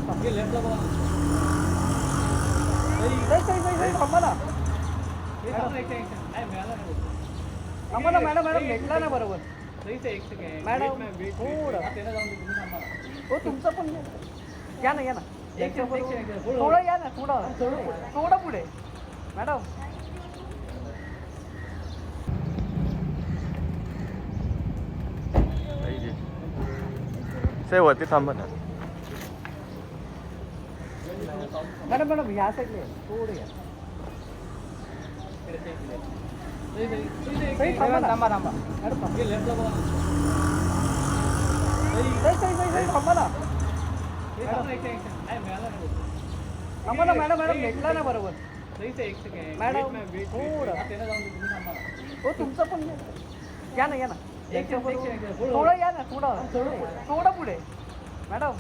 लेफ्टला बघा. थांबा ना. नाही मिळाला नाही. थांबा ना मॅडम, मॅडम भेटला ना बरोबर. सहीच आहे, एक सेकंड. मॅडम, थोडं त्याला जाऊन दे, तुम्ही थांबा. हो तुमचं पण या ना, या ना. एक सेकंड. थोडं या ना, थोडं पुढे मॅडम. वरती थांबा ना. मॅडम मॅडम ह्या साईडला या. थोडं या. सही थांबा ना. थांबा. मॅडम थांबा. लेफ्टला बघा. सही थांबा ना. नाही मिळाला नाही. थांबा ना मॅडम, मॅडम भेटला ना बरोबर. सहीच आहे, एक सेकंड. मॅडम, थोडं त्याला जाऊन दे, तुम्ही थांबा. हो तुमचं पण या ना, या ना. एक सेकंड. थोडं या ना, थोडं पुढे मॅडम.